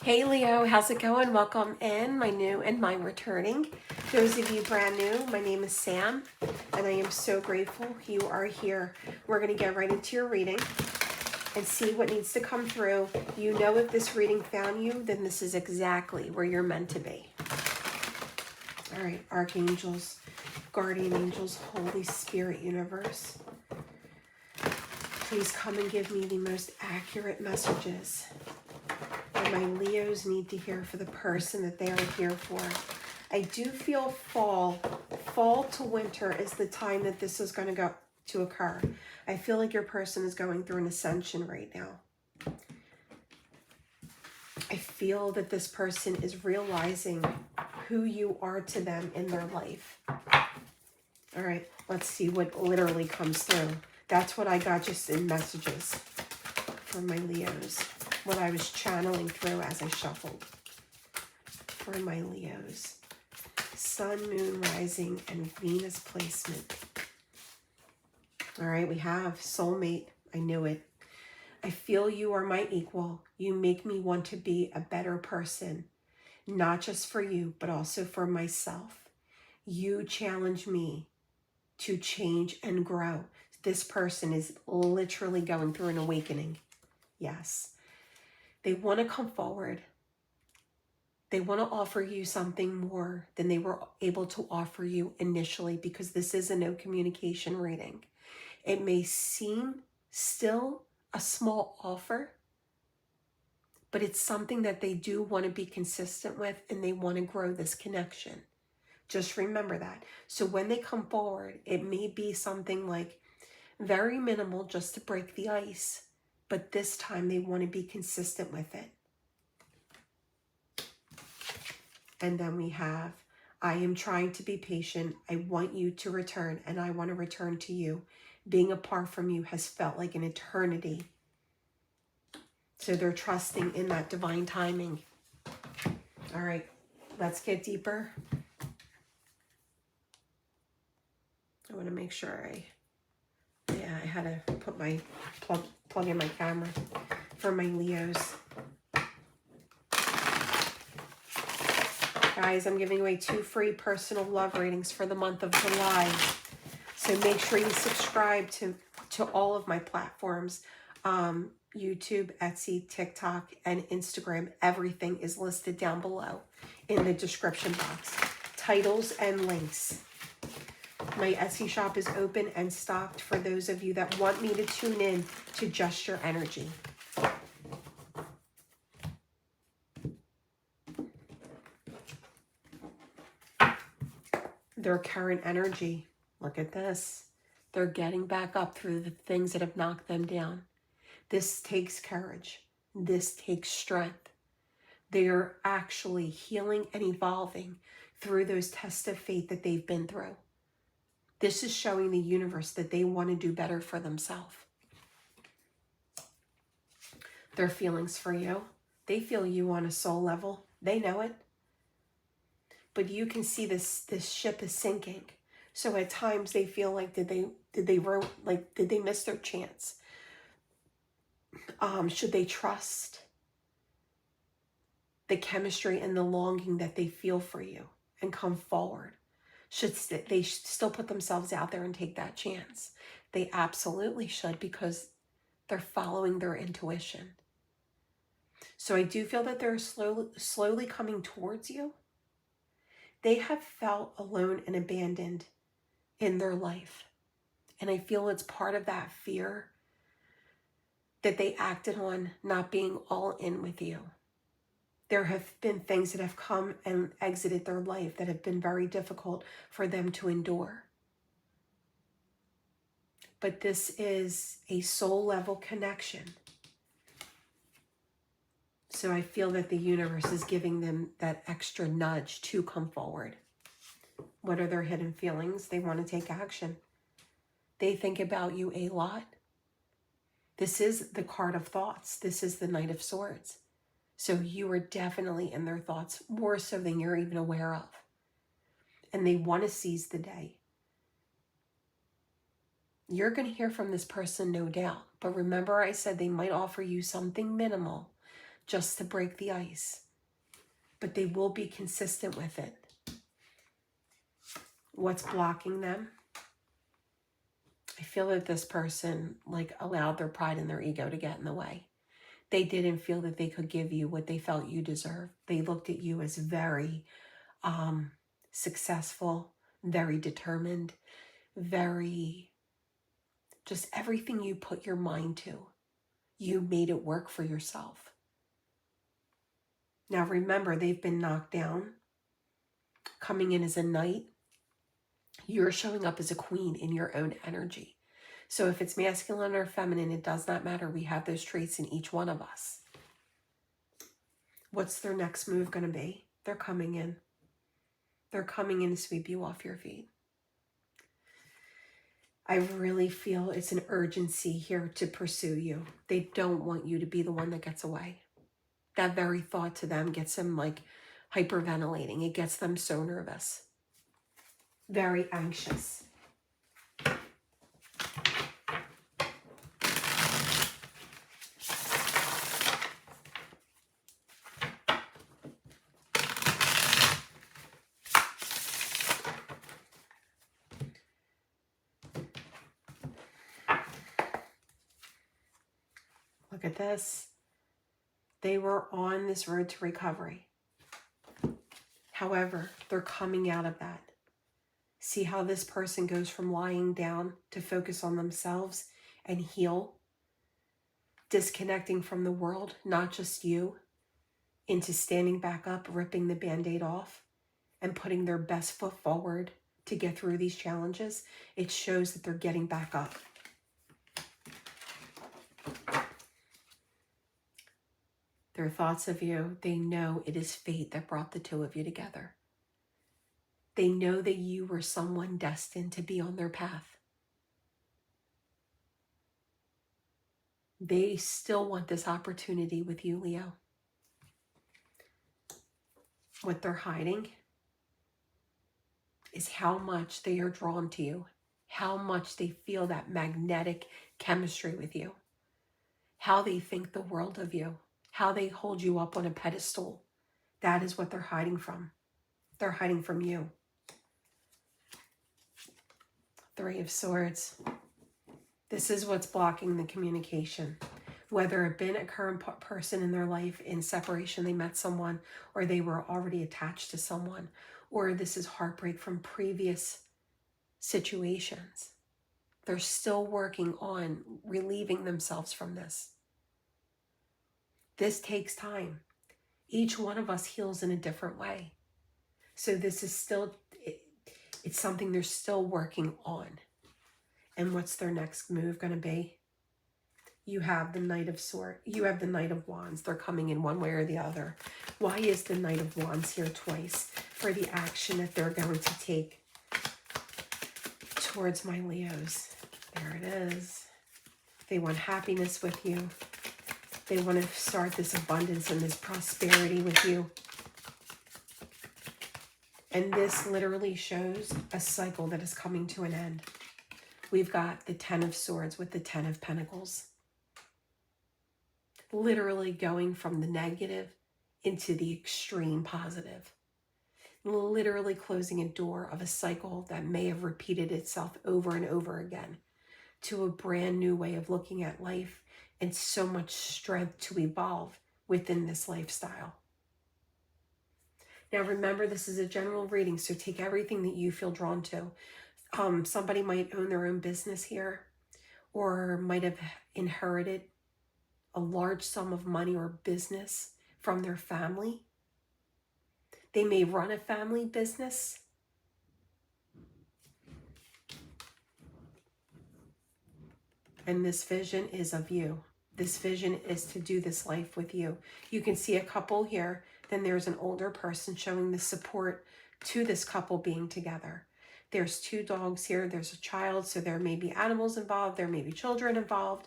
Hey Leo, how's it going? Welcome in, my new and my returning. Those of you brand new, my name is Sam, and I am so grateful you are here. We're going to get right into your reading and see what needs to come through. You know, if this reading found you, then this is exactly where you're meant to be. All right, archangels, guardian angels, Holy Spirit universe, please come and give me the most accurate messages that my Leos need to hear for the person that they are here for. I do feel fall to winter is the time that this is going to occur. I feel like your person is going through an ascension right now. I feel that this person is realizing who you are to them in their life. All right, let's see what literally comes through. That's what I got just in messages for my Leos, what I was channeling through as I shuffled for my Leos. Sun, moon, rising, and Venus placement. All right, we have soulmate. I knew it. I feel you are my equal. You make me want to be a better person, not just for you, but also for myself. You challenge me to change and grow. This person is literally going through an awakening. Yes. They want to come forward. They want to offer you something more than they were able to offer you initially, because this is a no communication reading. It may seem still a small offer, but it's something that they do want to be consistent with, and they want to grow this connection. Just remember that. So when they come forward, it may be something like very minimal just to break the ice, but this time they want to be consistent with it. And then we have, I am trying to be patient. I want you to return, and I want to return to you. Being apart from you has felt like an eternity. So they're trusting in that divine timing. All right, let's get deeper. I want to make sure I had to put my plug in my camera for my Leos. Guys, I'm giving away 2 free personal love readings for the month of July. So make sure you subscribe to all of my platforms. YouTube, Etsy, TikTok, and Instagram. Everything is listed down below in the description box. Titles and links. My Etsy shop is open and stocked for those of you that want me to tune in to Just Your Energy. Their current energy. Look at this. They're getting back up through the things that have knocked them down. This takes courage. This takes strength. They are actually healing and evolving through those tests of fate that they've been through. This is showing the universe that they want to do better for themselves. Their feelings for you. They feel you on a soul level. They know it. But you can see this ship is sinking. So at times they feel like did they miss their chance? Should they trust the chemistry and the longing that they feel for you and come forward? Should they still put themselves out there and take that chance? They absolutely should, because they're following their intuition. So I do feel that they're slowly coming towards you. They have felt alone and abandoned in their life. And I feel it's part of that fear that they acted on not being all in with you. There have been things that have come and exited their life that have been very difficult for them to endure. But this is a soul level connection. So I feel that the universe is giving them that extra nudge to come forward. What are their hidden feelings? They want to take action. They think about you a lot. This is the card of thoughts. This is the Knight of Swords. So you are definitely in their thoughts, more so than you're even aware of. And they want to seize the day. You're going to hear from this person, no doubt. But remember, I said they might offer you something minimal just to break the ice. But they will be consistent with it. What's blocking them? I feel that this person allowed their pride and their ego to get in the way. They didn't feel that they could give you what they felt you deserved. They looked at you as very successful, very determined, very, just everything you put your mind to, you made it work for yourself. Now remember, they've been knocked down. Coming in as a knight, you're showing up as a queen in your own energy. So if it's masculine or feminine, it does not matter. We have those traits in each one of us. What's their next move going to be? They're coming in. They're coming in to sweep you off your feet. I really feel it's an urgency here to pursue you. They don't want you to be the one that gets away. That very thought to them gets them hyperventilating. It gets them so nervous. Very anxious. Look at this. They were on this road to recovery. However, they're coming out of that. See how this person goes from lying down to focus on themselves and heal, disconnecting from the world, not just you, into standing back up, ripping the Band-Aid off, and putting their best foot forward to get through these challenges. It shows that they're getting back up. Their thoughts of you, they know it is fate that brought the two of you together. They know that you were someone destined to be on their path. They still want this opportunity with you, Leo. What they're hiding is how much they are drawn to you, how much they feel that magnetic chemistry with you, how they think the world of you, how they hold you up on a pedestal. That is what they're hiding from. They're hiding from you. Three of Swords. This is what's blocking the communication. Whether it been a current person in their life, in separation, they met someone, or they were already attached to someone, or this is heartbreak from previous situations. They're still working on relieving themselves from this. This takes time. Each one of us heals in a different way. So this is still, it's something they're still working on. And what's their next move going to be? You have the Knight of Swords. You have the Knight of Wands. They're coming in one way or the other. Why is the Knight of Wands here twice? For the action that they're going to take towards my Leos. There it is. They want happiness with you. They want to start this abundance and this prosperity with you. And this literally shows a cycle that is coming to an end. We've got the Ten of Swords with the Ten of Pentacles. Literally going from the negative into the extreme positive. Literally closing a door of a cycle that may have repeated itself over and over again to a brand new way of looking at life and so much strength to evolve within this lifestyle. Now remember, this is a general reading, so take everything that you feel drawn to. Somebody might own their own business here, or might have inherited a large sum of money or business from their family. They may run a family business. And this vision is of you. This vision is to do this life with you. You can see a couple here. Then there's an older person showing the support to this couple being together. There's two dogs here. There's a child. So there may be animals involved. There may be children involved.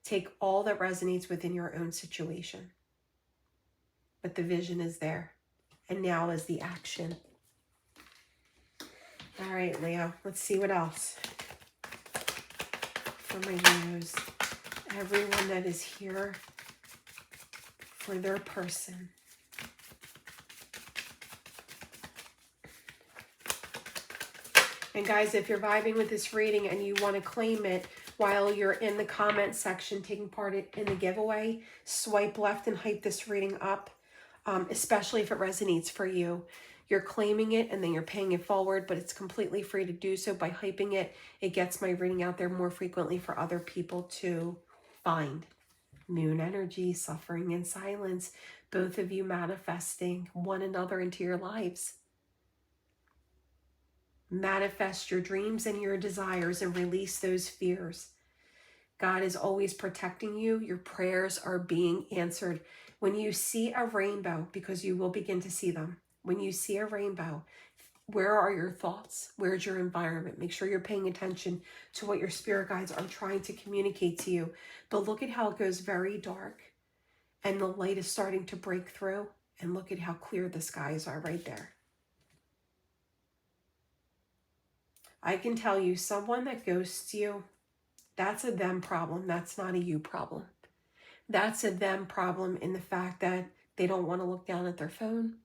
Take all that resonates within your own situation. But the vision is there. And now is the action. All right, Leo. Let's see what else. For my Leos. Everyone that is here for their person. And guys, if you're vibing with this reading and you want to claim it while you're in the comment section taking part in the giveaway, swipe left and hype this reading up, especially if it resonates for you. You're claiming it and then you're paying it forward, but it's completely free to do so. By hyping it, it gets my reading out there more frequently for other people to find. Moon energy, suffering in silence, both of you manifesting one another into your lives. Manifest your dreams and your desires and release those fears. God is always protecting you. Your prayers are being answered. When you see a rainbow, because you will begin to see them, when you see a rainbow, where are your thoughts? Where's your environment? Make sure you're paying attention to what your spirit guides are trying to communicate to you. But look at how it goes very dark and the light is starting to break through. And look at how clear the skies are right there. I can tell you, someone that ghosts you, that's a them problem. That's not a you problem. That's a them problem in the fact that they don't want to look down at their phone.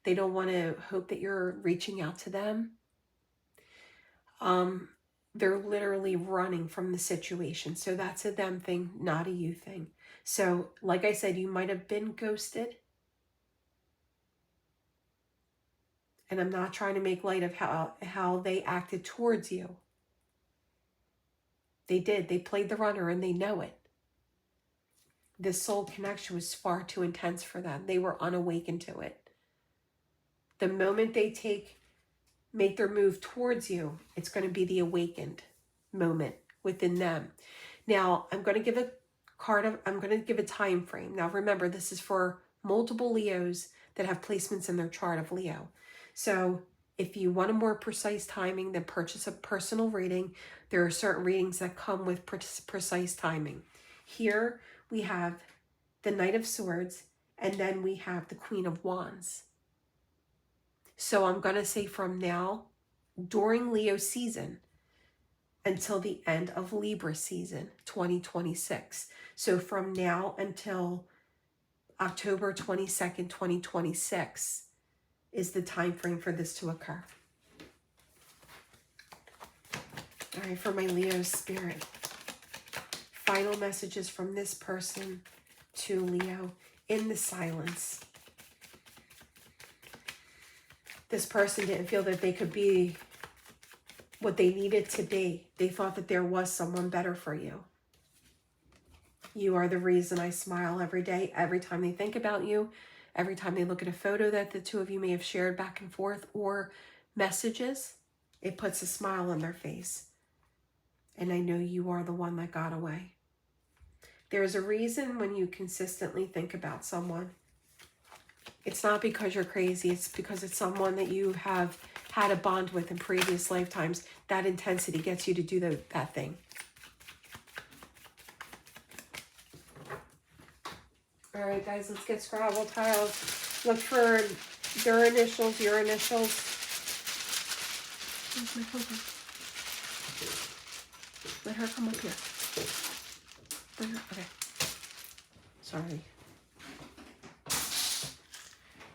They don't want to hope that you're reaching out to them. They're literally running from the situation. So that's a them thing, not a you thing. So like I said, you might have been ghosted. And I'm not trying to make light of how they acted towards you. They did. They played the runner and they know it. This soul connection was far too intense for them. They were unawakened to it. The moment they make their move towards you, it's going to be the awakened moment within them. Now, I'm going to give I'm going to give a time frame. Now, remember, this is for multiple Leos that have placements in their chart of Leo. So if you want a more precise timing, then purchase a personal reading. There are certain readings that come with precise timing. Here we have the Knight of Swords, and then we have the Queen of Wands. So I'm going to say from now, during Leo season, until the end of Libra season, 2026. So from now until October 22nd, 2026 is the time frame for this to occur. All right, for my Leo spirit. Final messages from this person to Leo in the silence. This person didn't feel that they could be what they needed to be. They thought that there was someone better for you. You are the reason I smile every day, every time they think about you, every time they look at a photo that the two of you may have shared back and forth or messages, it puts a smile on their face. And I know you are the one that got away. There's a reason when you consistently think about someone. It's not because you're crazy. It's because it's someone that you have had a bond with in previous lifetimes. That intensity gets you to do that thing. All right, guys, let's get Scrabble tiles. Look for their initials, your initials. Where's my phone? Let her come up here. Bring her. Okay. Sorry.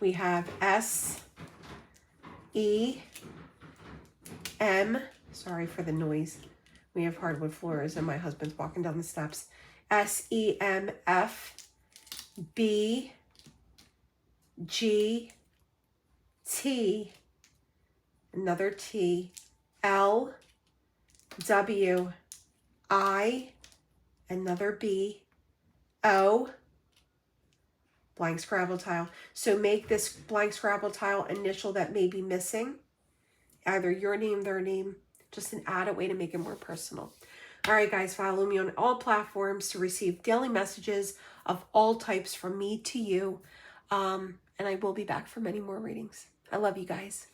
We have S-E-M. Sorry for the noise. We have hardwood floors and my husband's walking down the steps. S-E-M-F-B-G-T. Another T. L-W-I. Another B. O. Blank Scrabble tile. So make this blank Scrabble tile initial that may be missing. Either your name, their name. Just an added way to make it more personal. All right, guys, follow me on all platforms to receive daily messages of all types from me to you. And I will be back for many more readings. I love you guys.